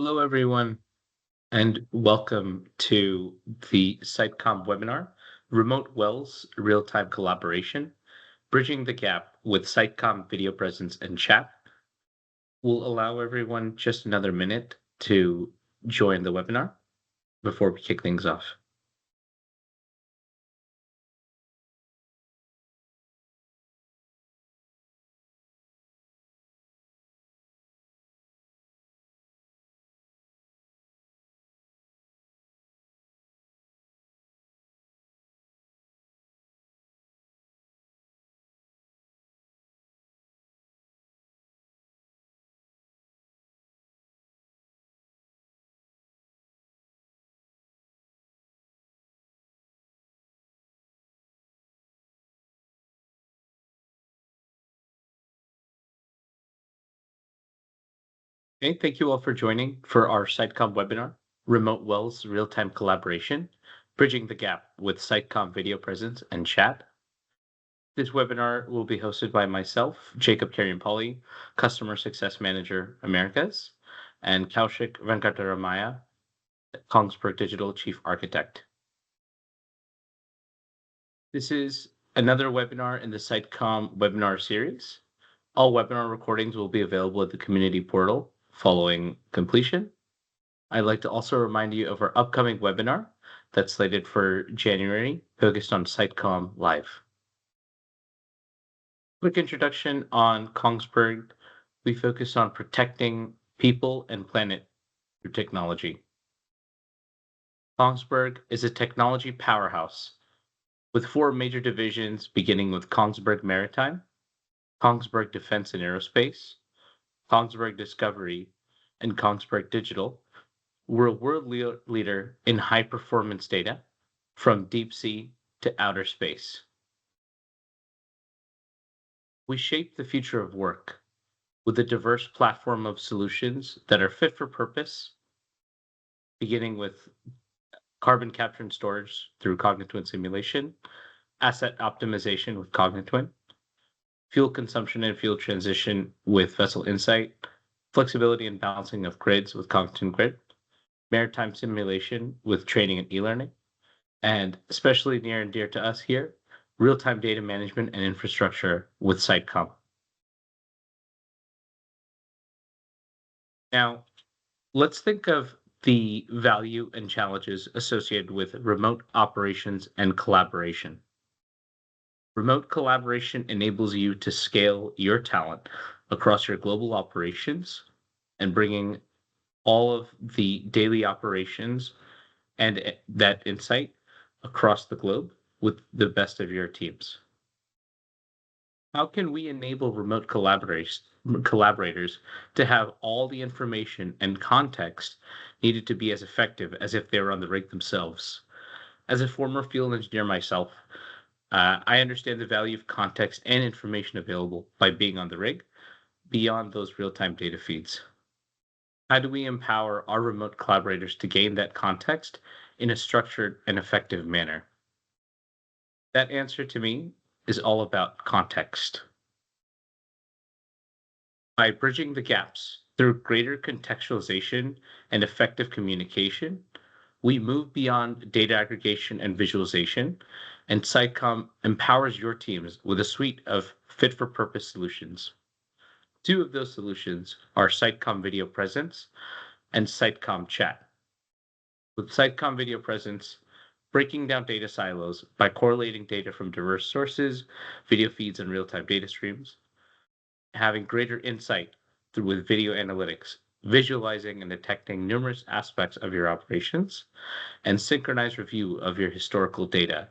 Hello, everyone, and welcome to the Sitecom webinar, Remote Wells Real-Time Collaboration, Bridging the Gap with Sitecom Video Presence and Chat. We'll allow everyone just another minute to join the webinar before we kick things off. Okay, thank you all for joining for our Sitecom webinar, Remote Wells Real-Time Collaboration, Bridging the Gap with Sitecom Video Presence and Chat. This webinar will be hosted by myself, Jacob Kariampalli, Customer Success Manager, Americas, and Kaushik Venkataramaya, Kongsberg Digital Chief Architect. This is another webinar in the Sitecom webinar series. All webinar recordings will be available at the community portal following completion. I'd like to also remind you of our upcoming webinar that's slated for January, focused on Sitecom Live. Quick introduction on Kongsberg. We focus on protecting people and planet through technology. Kongsberg is a technology powerhouse with four major divisions, beginning with Kongsberg Maritime, Kongsberg Defense and Aerospace, Kongsberg Discovery, and Kongsberg Digital. We're a world leader in high performance data from deep sea to outer space. We shape the future of work with a diverse platform of solutions that are fit for purpose, beginning with carbon capture and storage through Cognitwin simulation, asset optimization with Cognitwin, fuel consumption and fuel transition with Vessel Insight, flexibility and balancing of grids with Cognitwin Grid, maritime simulation with training and e-learning, and especially near and dear to us here, real-time data management and infrastructure with Sitecom. Now, let's think of the value and challenges associated with remote operations and collaboration. Remote collaboration enables you to scale your talent across your global operations and bringing all of the daily operations and that insight across the globe with the best of your teams. How can we enable remote collaborators to have all the information and context needed to be as effective as if they were on the rig themselves? As a former field engineer myself, I understand the value of context and information available by being on the rig beyond those real-time data feeds. How do we empower our remote collaborators to gain that context in a structured and effective manner? That answer to me is all about context. By bridging the gaps through greater contextualization and effective communication, we move beyond data aggregation and visualization, and Sitecom empowers your teams with a suite of fit-for-purpose solutions. Two of those solutions are Sitecom Video Presence and Sitecom Chat. With Sitecom Video Presence, breaking down data silos by correlating data from diverse sources, video feeds, and real-time data streams, having greater insight through with video analytics, visualizing and detecting numerous aspects of your operations, and synchronized review of your historical data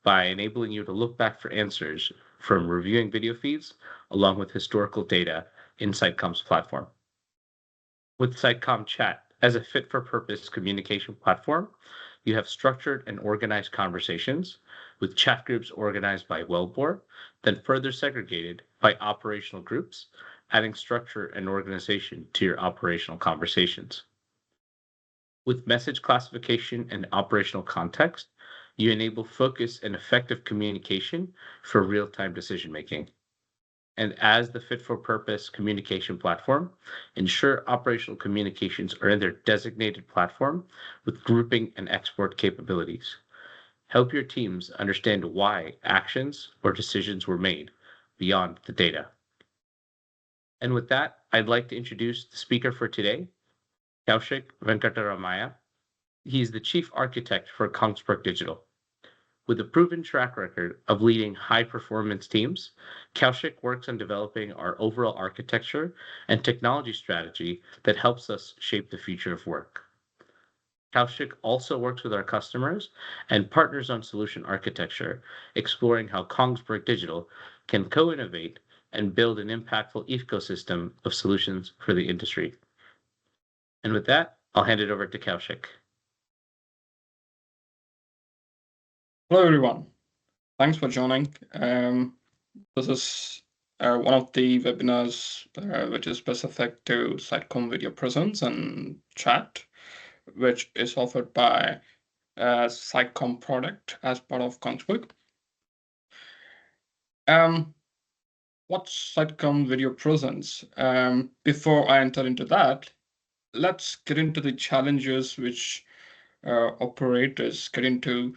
by enabling you to look back for answers from reviewing video feeds along with historical data in Sitecom's platform. With Sitecom Chat as a fit-for-purpose communication platform, you have structured and organized conversations with chat groups organized by Wellbore, then further segregated by operational groups, adding structure and organization to your operational conversations. With message classification and operational context, you enable focus and effective communication for real-time decision-making. and as the fit-for-purpose communication platform, ensure operational communications are in their designated platform with grouping and export capabilities. Help your teams understand why actions or decisions were made beyond the data. And with that, I'd like to introduce the speaker for today, Kaushik Venkataramaya. He's the chief architect for Kongsberg Digital. With a proven track record of leading high-performance teams, Kaushik works on developing our overall architecture and technology strategy that helps us shape the future of work. Kaushik also works with our customers and partners on solution architecture, exploring how Kongsberg Digital can co-innovate and build an impactful ecosystem of solutions for the industry. And with that, I'll hand it over to Kaushik. Hello, everyone. Thanks for joining. This is one of the webinars which is specific to Sitecom Video Presence and Chat, which is offered by Sitecom product as part of Kongsberg. What's Sitecom Video Presence? Before I enter into that, let's get into the challenges which operators get into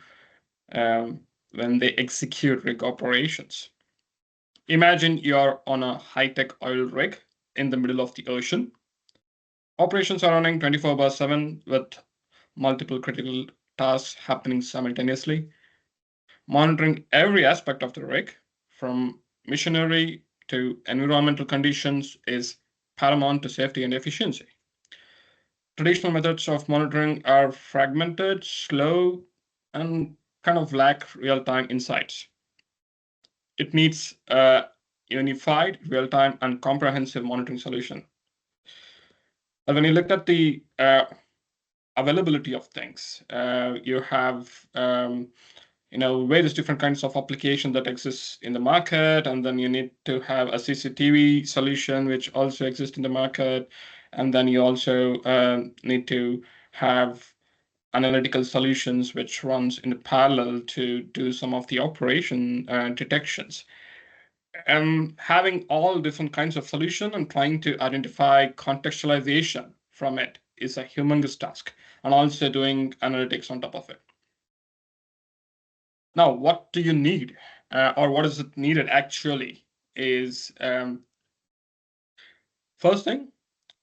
when they execute rig operations. Imagine you're on a high-tech oil rig in the middle of the ocean. Operations are running 24/7 with multiple critical tasks happening simultaneously. Monitoring every aspect of the rig, from machinery to environmental conditions, is paramount to safety and efficiency. Traditional methods of monitoring are fragmented, slow, and kind of lack real-time insights. It needs a unified, real-time, and comprehensive monitoring solution. But when you look at the availability of things, you have various different kinds of applications that exist in the market, and then you need to have a CCTV solution which also exists in the market, and then you also need to have analytical solutions which runs in parallel to do some of the operation detections. Having all different kinds of solution and trying to identify contextualization from it is a humongous task, and also doing analytics on top of it. Now, what do you need, or what is it needed actually is, first thing,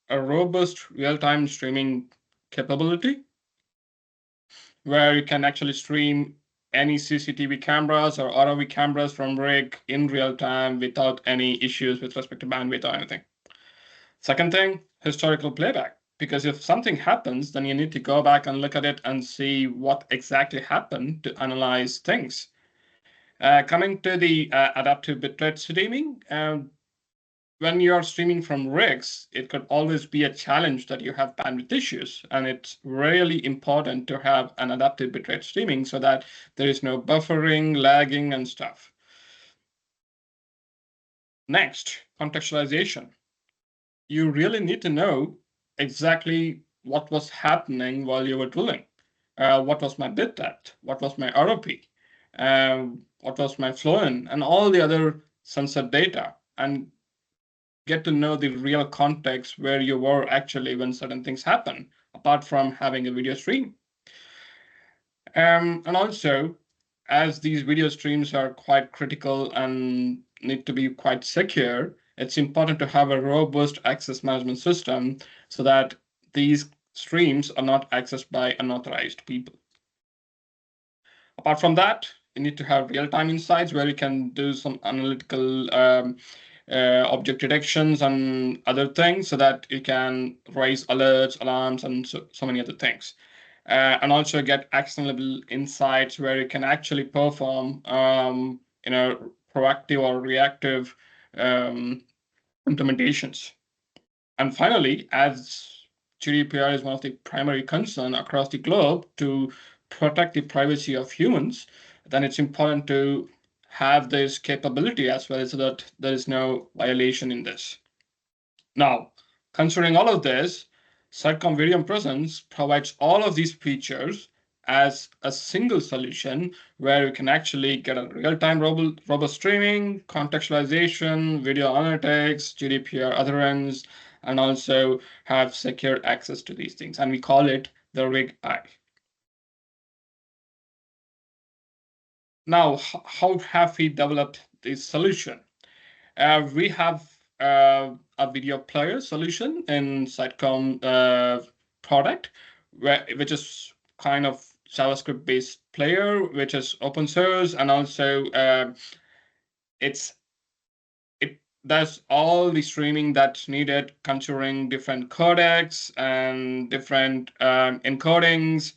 a robust real-time streaming capability, where you can actually stream any CCTV cameras or ROV cameras from rig in real time without any issues with respect to bandwidth or anything. Second thing, historical playback, because if something happens, then you need to go back and look at it and see what exactly happened to analyze things. Coming to the adaptive bitrate streaming, when you are streaming from rigs, it could always be a challenge that you have bandwidth issues, and it's really important to have an adaptive bitrate streaming so that there is no buffering, lagging, and stuff. Next, contextualization. You really need to know exactly what was happening while you were drilling. What was my bit depth? What was my ROP? What was my flow in? And all the other sensor data, and get to know the real context where you were actually when certain things happen, apart from having a video stream. And also, as these video streams are quite critical and need to be quite secure, it's important to have a robust access management system so that these streams are not accessed by unauthorized people. Apart from that, you need to have real-time insights where you can do some analytical object detections and other things so that you can raise alerts, alarms, and so many other things. And also get actionable insights where you can actually perform proactive or reactive implementations. And finally, as GDPR is one of the primary concerns across the globe to protect the privacy of humans, then it's important to have this capability as well, so that there is no violation in this. Now, considering all of this, Sitecom Video Presence provides all of these features as a single solution where you can actually get a real-time robust streaming, contextualization, video analytics, GDPR adherence, and also have secure access to these things. And we call it the Rig Eye. Now, how have we developed this solution? We have a video player solution in Sitecom product, which is kind of JavaScript based player, which is open source, and also it does all the streaming that's needed, considering different codecs and different encodings.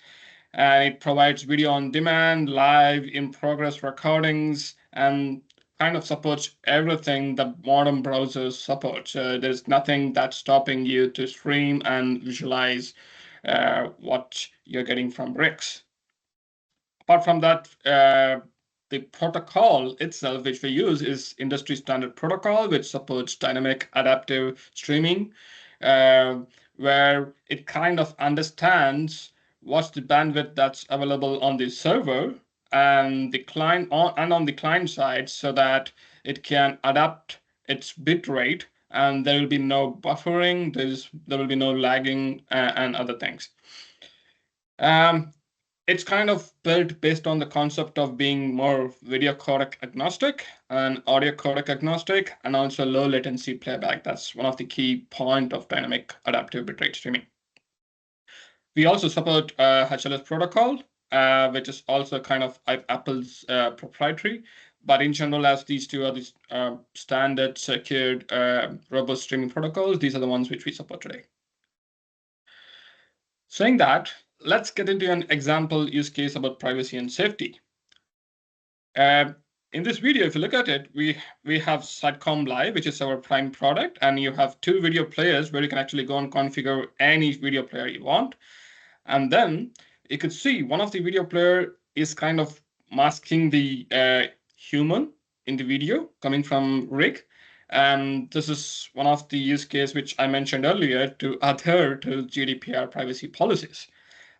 And it provides video on demand, live, in progress recordings, and kind of supports everything that modern browsers support. So there's nothing that's stopping you to stream and visualize what you're getting from Rix. Apart from that, the protocol itself, which we use, is industry standard protocol, which supports dynamic adaptive streaming, where it kind of understands what's the bandwidth that's available on the server and the client on the client side, so that it can adapt its bit rate, and there will be no buffering, there will be no lagging and other things. It's kind of built based on the concept of being more video codec agnostic and audio codec agnostic, and also low latency playback. That's one of the key point of dynamic adaptive bitrate streaming. We also support HLS protocol, which is also kind of Apple's proprietary. But in general, as these two are the standard secured robust streaming protocols, these are the ones which we support today. Saying that, let's get into an example use case about privacy and safety. In this video, if you look at it, we have Sitecom Live, which is our prime product, and you have two video players where you can actually go and configure any video player you want. And then you could see one of the video player is kind of masking the human in the video coming from Rig. And this is one of the use case which I mentioned earlier to adhere to GDPR privacy policies.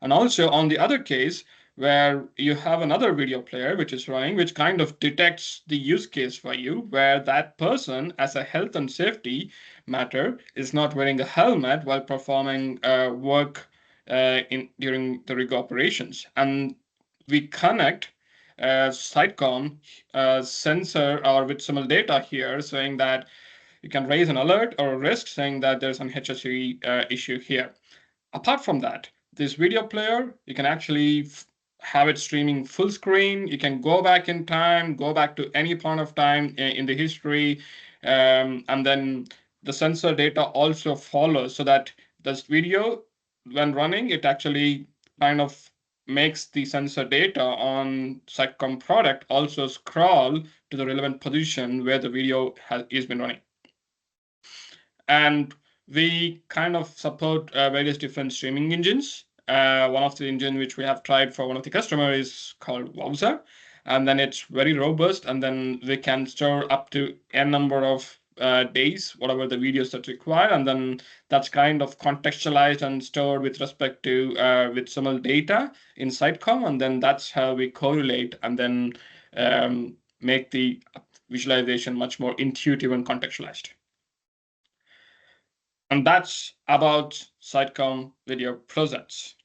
And also on the other case, where you have another video player which is running, which kind of detects the use case for you, where that person, as a health and safety matter, is not wearing a helmet while performing work during the rig operations. And we connect Sitecom sensor or with some data here, saying that you can raise an alert or a risk saying that there's an HSE issue here. Apart from that, this video player, you can actually have it streaming full screen. You can go back in time, go back to any point of time in the history, and then the sensor data also follows, so that this video, when running, it actually kind of makes the sensor data on Sitecom product also scroll to the relevant position where the video has been running. And we kind of support various different streaming engines. One of the engine which we have tried for one of the customers is called Wowzer, and then it's very robust, and then we can store up to n number of days, whatever the videos that require, and then that's kind of contextualized and stored with respect to with some data in Sitecom, and then that's how we correlate and then make the visualization much more intuitive and contextualized. And that's about Sitecom Video Presence.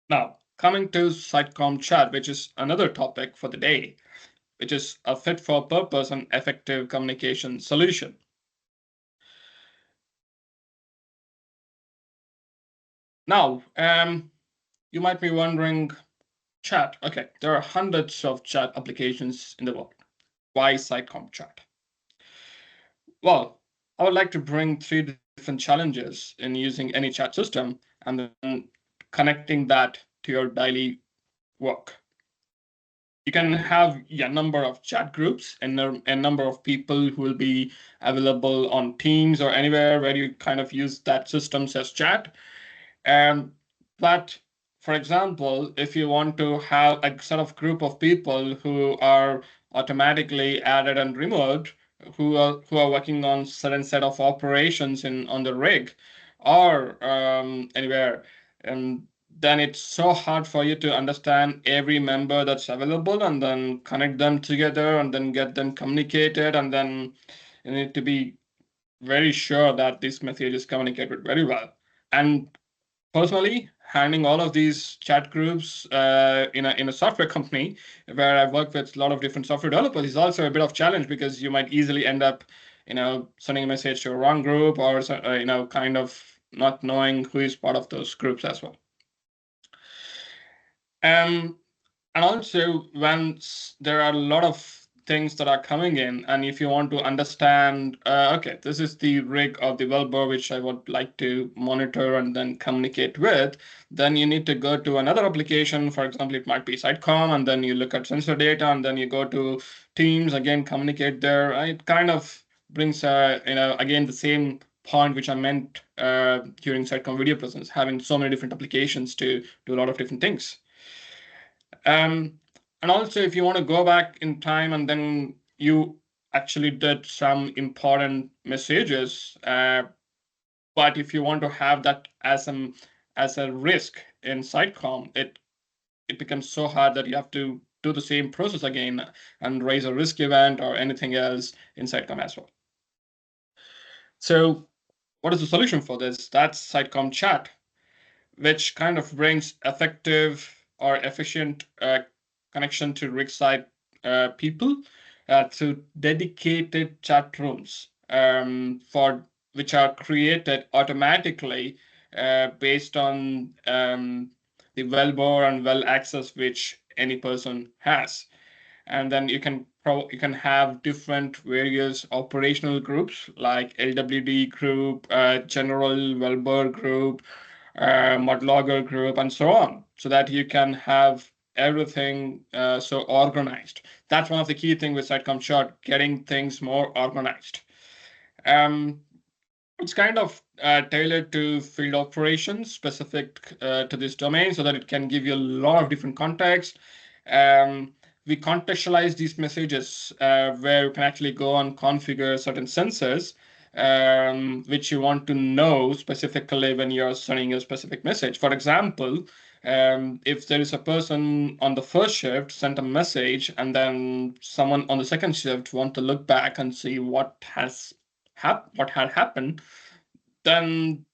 Now, coming to Sitecom Chat, which is another topic for the day, which is a fit for purpose and effective communication solution. Now, you might be wondering, chat, okay, there are hundreds of chat applications in the world. Why Sitecom Chat? Well, I would like to bring three different challenges in using any chat system and then connecting that to your daily work. You can have a number of chat groups and a number of people who will be available on Teams or anywhere where you kind of use that system as chat. But for example, if you want to have a sort of group of people who are automatically added and removed, who are working on certain set of operations on the rig or anywhere, and then it's so hard for you to understand every member that's available and then connect them together and then get them communicated, and then you need to be very sure that this message is communicated very well. And personally, handling all of these chat groups in a software company where I've worked with a lot of different software developers is also a bit of challenge, because you might easily end up, sending a message to a wrong group, or kind of not knowing who is part of those groups as well. And also, when there are a lot of things that are coming in, and if you want to understand, okay, this is the rig of the wellbore which I would like to monitor and then communicate with, then you need to go to another application. For example, it might be Sitecom, and then you look at sensor data, and then you go to Teams, again, communicate there. It kind of brings, again, the same point which I meant during Sitecom video presence, having so many different applications to do a lot of different things. And also, if you want to go back in time and then you actually did some important messages, but if you want to have that as a risk in Sitecom, it becomes so hard that you have to do the same process again and raise a risk event or anything else in Sitecom as well. So what is the solution for this? That's Sitecom Chat, which kind of brings effective or efficient connection to rig site people through dedicated chat rooms for which are created automatically based on the wellbore and well access which any person has. And then you can have different various operational groups like LWD group, general wellbore group, Modlogger group, and so on, so that you can have everything so organized. That's one of the key things with Sitecom Chat, getting things more organized. It's kind of tailored to field operations specific to this domain, so that it can give you a lot of different contexts. We contextualize these messages where you can actually go and configure certain sensors which you want to know specifically when you're sending a specific message. For example, if there is a person on the first shift sent a message, and then someone on the second shift want to look back and see what had happened, then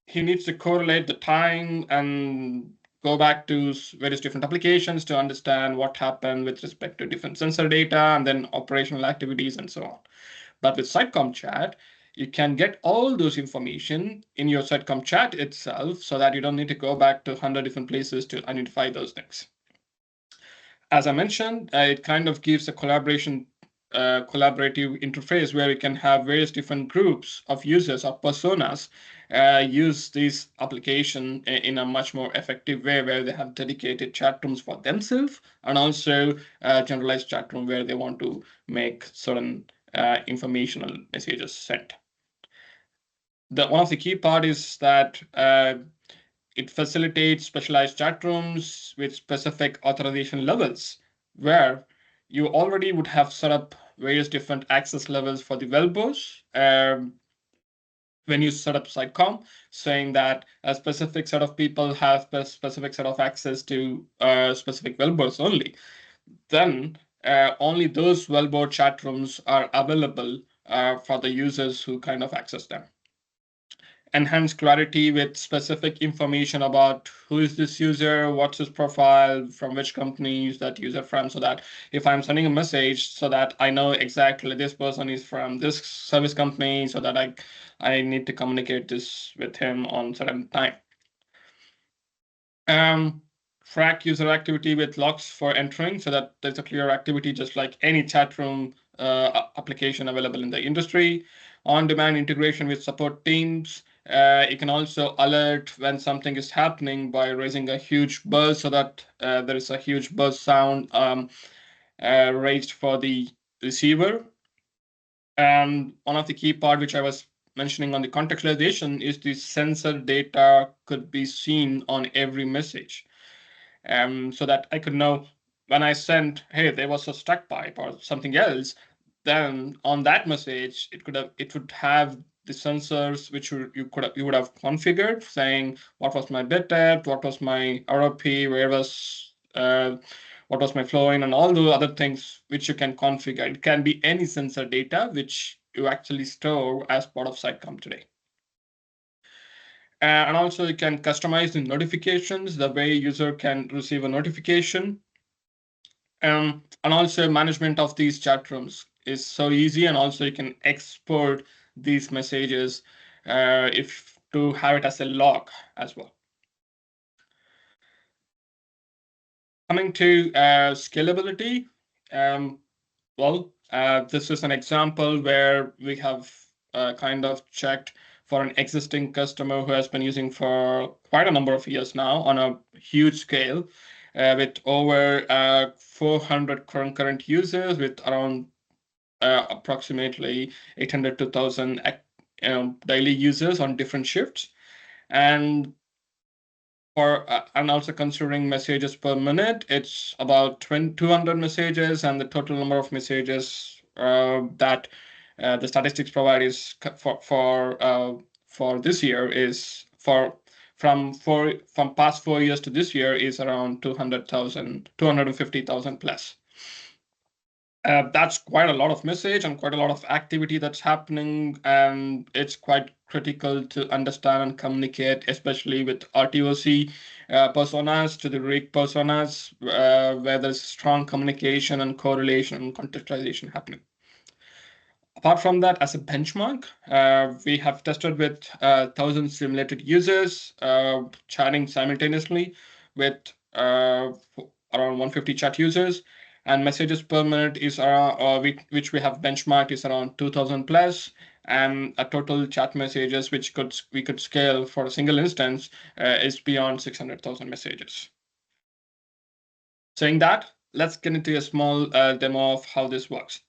he needs to correlate the time and go back to various different applications to understand what happened with respect to different sensor data and then operational activities and so on. But with Sitecom Chat, you can get all those information in your Sitecom Chat itself, so that you don't need to go back to 100 different places to identify those things. As I mentioned, it kind of gives a collaborative interface where you can have various different groups of users or personas use this application in a much more effective way, where they have dedicated chat rooms for themselves, and also generalized chat room where they want to make certain informational messages sent. One of the key part is that it facilitates specialized chat rooms with specific authorization levels, where you already would have set up various different access levels for the wellbores when you set up Sitecom, saying that a specific set of people have a specific set of access to specific wellbores only. Then only those wellbore chat rooms are available for the users who kind of access them. Enhance clarity with specific information about who is this user, what's his profile, from which company is that user from, so that if I'm sending a message, so that I know exactly this person is from this service company, so that I need to communicate this with him on certain time. Track user activity with logs for entering, so that there's a clear activity, just like any chat room application available in the industry. On-demand integration with support teams. You can also alert when something is happening by raising a huge buzz, so that there is a huge buzz sound raised for the receiver. And one of the key part which I was mentioning on the contextualization is the sensor data could be seen on every message. So that I could know when I sent, hey, there was a stuck pipe or something else, then on that message, it would have the sensors which you would have configured, saying what was my bit depth, what was my ROP, what was my flow in, and all the other things which you can configure. It can be any sensor data which you actually store as part of Sitecom today. And also you can customize the notifications, the way user can receive a notification. And also management of these chat rooms is so easy, and also you can export these messages if to have it as a log as well. Coming to scalability, this is an example where we have kind of checked for an existing customer who has been using for quite a number of years now on a huge scale, with over 400 concurrent users, with around approximately 800 to 1,000 daily users on different shifts. And also considering messages per minute, it's about 200 messages, and the total number of messages that the statistics provide is for this year is from past 4 years to this year is around 250,000 plus. That's quite a lot of message and quite a lot of activity that's happening, and it's quite critical to understand and communicate, especially with RTOC personas to the RIG personas, where there's strong communication and correlation and contextualization happening. Apart from that, as a benchmark, we have tested with 1,000 simulated users chatting simultaneously with around 150 chat users, and messages per minute is around, which we have benchmarked, is around 2,000 plus, and a total chat messages which we could scale for a single instance is beyond 600,000 messages. Saying that, let's get into a small demo of how this works.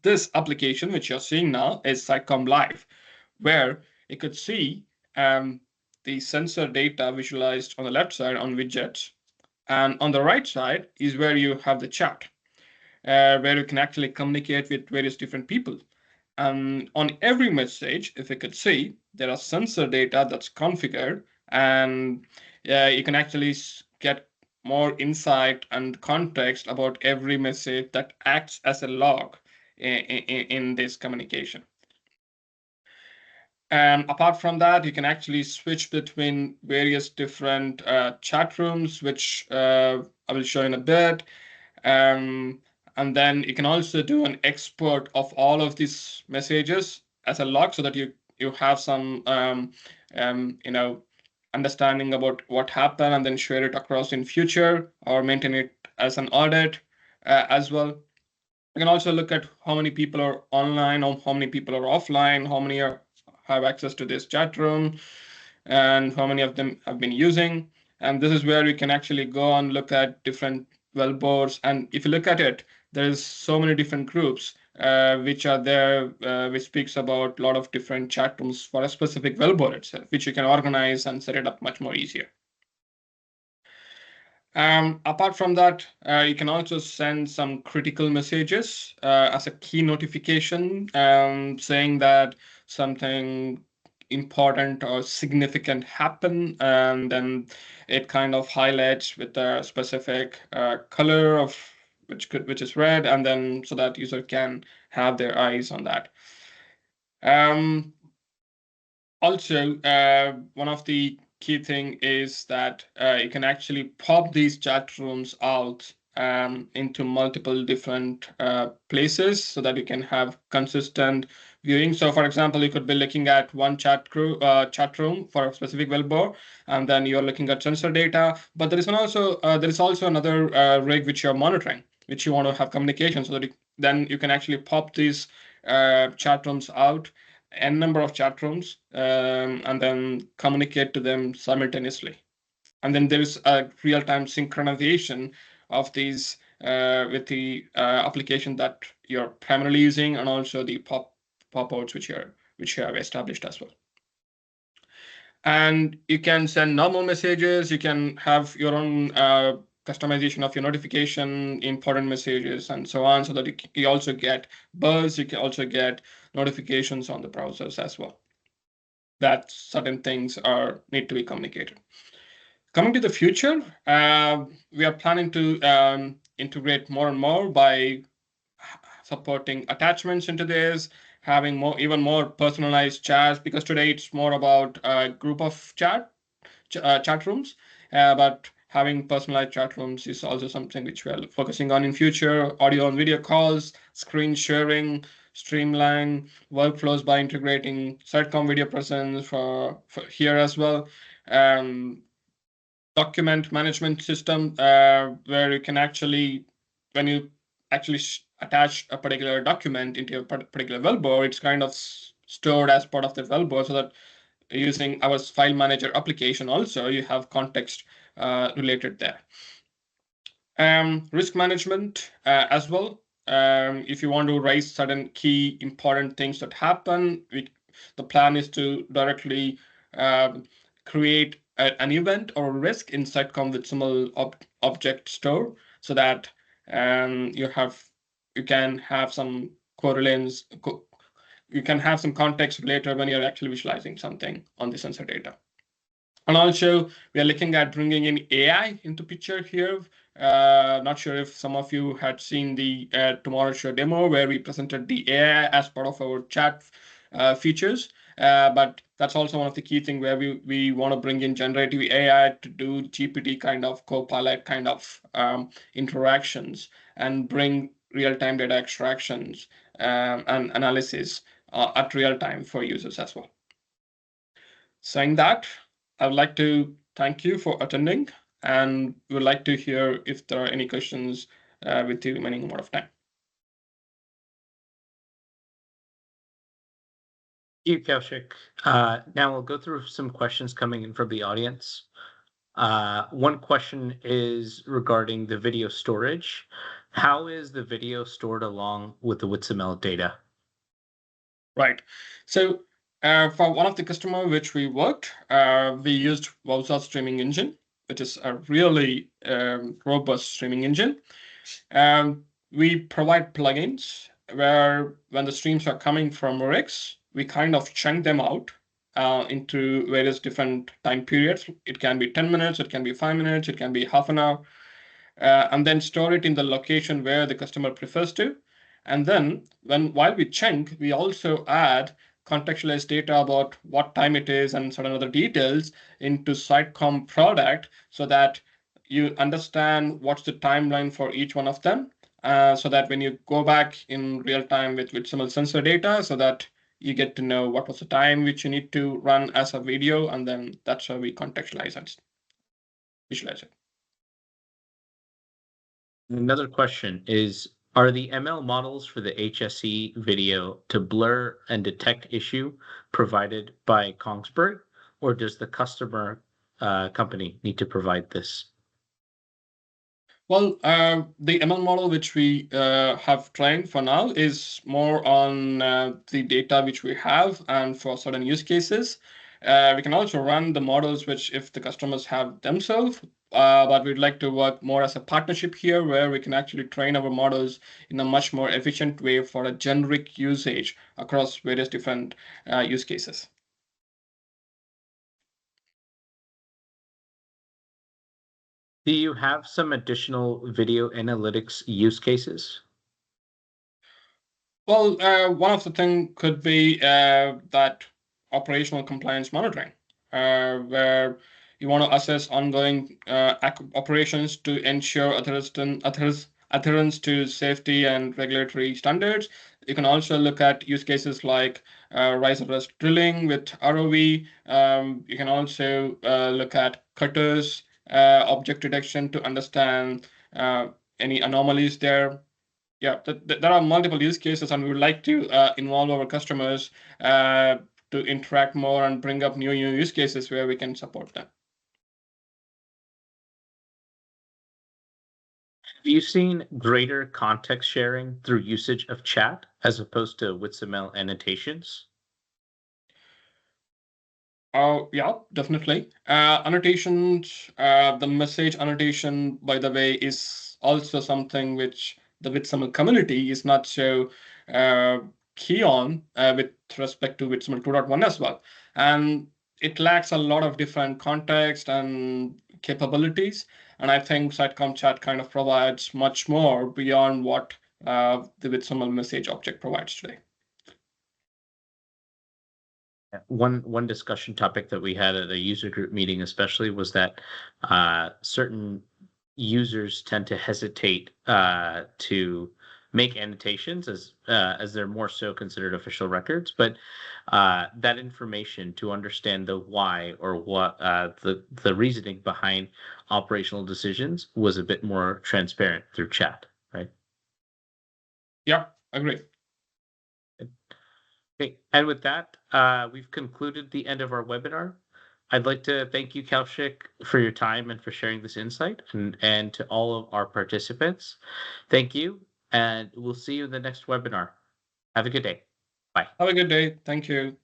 This application, which you're seeing now, is Sitecom Live, where you could see the sensor data visualized on the left side on widgets, and on the right side is where you have the chat, where you can actually communicate with various different people. And on every message, if you could see, there are sensor data that's configured, and you can actually get more insight and context about every message that acts as a log in this communication. And apart from that, you can actually switch between various different chat rooms, which I will show in a bit. And then you can also do an export of all of these messages as a log, so that you have some understanding about what happened, and then share it across in future, or maintain it as an audit as well. You can also look at how many people are online, or how many people are offline, how many have access to this chat room, and how many of them have been using. And this is where you can actually go and look at different wellboards. And if you look at it, there's so many different groups which are there, which speaks about a lot of different chat rooms for a specific wellboard itself, which you can organize and set it up much more easier. Apart from that, you can also send some critical messages as a key notification, saying that something important or significant happen, and then it kind of highlights with a specific color of which is red, and then so that user can have their eyes on that. Also, one of the key thing is that you can actually pop these chat rooms out into multiple different places, so that you can have consistent viewing. So, for example, you could be looking at one chat room for a specific wellbore, and then you're looking at sensor data. But there is also another rig which you're monitoring, which you want to have communication, so that then you can actually pop these chat rooms out, n number of chat rooms, and then communicate to them simultaneously. And then there is a real-time synchronization of these with the application that you're primarily using, and also the pop-outs which you have established as well. And you can send normal messages. You can have your own customization of your notification, important messages, and so on, so that you also get buzz. You can also get notifications on the browsers as well. that certain things need to be communicated. Coming to the future, we are planning to integrate more and more by supporting attachments into this, having even more personalized chats, because today it's more about a group of chat rooms, but having personalized chat rooms is also something which we are focusing on in future. Audio and video calls, screen sharing, streamline workflows by integrating Sitecom video presence for here as well. Document management system where you can actually, when you actually attach a particular document into a particular Wellbore, it's kind of stored as part of the Wellbore, so that using our file manager application also, you have context related there. Risk management as well. If you want to raise certain key important things that happen, the plan is to directly create an event or a risk in Sitecom with SIML object store, so that you can have some correlations. You can have some context later when you're actually visualizing something on the sensor data. And also, we are looking at bringing in AI into picture here. Not sure if some of you had seen the Tomorrow Show demo where we presented the AI as part of our chat features. But that's also one of the key things where we want to bring in generative AI to do GPT kind of co-pilot kind of interactions and bring real-time data extractions and analysis at real time for users as well. Saying that, I would like to thank you for attending, and we would like to hear if there are any questions with the remaining amount of time. Thank you, Kaushik. Now we'll go through some questions coming in from the audience. One question is regarding the video storage. How is the video stored along with the WITSML data? Right. So for one of the customer which we worked, we used Wowza Streaming Engine, which is a really robust streaming engine. We provide plugins where when the streams are coming from rigs, we kind of chunk them out into various different time periods. It can be 10 minutes, it can be 5 minutes, it can be half an hour, and then store it in the location where the customer prefers to. And then while we chunk, we also add contextualized data about what time it is and certain other details into Sitecom product, so that you understand what's the timeline for each one of them, so that when you go back in real time with some sensor data, so that you get to know what was the time which you need to run as a video, and then that's how we contextualize and visualize it. Another question is, are the ML models for the HSE video to blur and detect issue provided by Kongsberg, or does the customer company need to provide this? Well, the ML model which we have trained for now is more on the data which we have, and for certain use cases. We can also run the models which if the customers have themselves, but we'd like to work more as a partnership here, where we can actually train our models in a much more efficient way for a generic usage across various different use cases. Do you have some additional video analytics use cases? Well, one of the things could be that operational compliance monitoring, where you want to assess ongoing operations to ensure adherence to safety and regulatory standards. You can also look at use cases like rise of risk drilling with ROV. You can also look at cutters, object detection to understand any anomalies there. Yeah, there are multiple use cases, and we would like to involve our customers to interact more and bring up new use cases where we can support them. Have you seen greater context sharing through usage of chat as opposed to WITSML annotations? Yeah, definitely. Annotations, the message annotation, by the way, is also something which the WITSML community is not so key on with respect to WITSML 2.1 as well. and it lacks a lot of different context and capabilities. And I think Sitecom Chat kind of provides much more beyond what the WithSML message object provides today. One discussion topic that we had at a user group meeting especially was that certain users tend to hesitate to make annotations as they're more so considered official records, but that information to understand the why or what the reasoning behind operational decisions was a bit more transparent through chat, right? Yeah, agree. Okay, and with that, we've concluded the end of our webinar. I'd like to thank you, Kaushik, for your time and for sharing this insight, and to all of our participants. Thank you, and we'll see you in the next webinar. Have a good day. Bye. Have a good day. Thank you.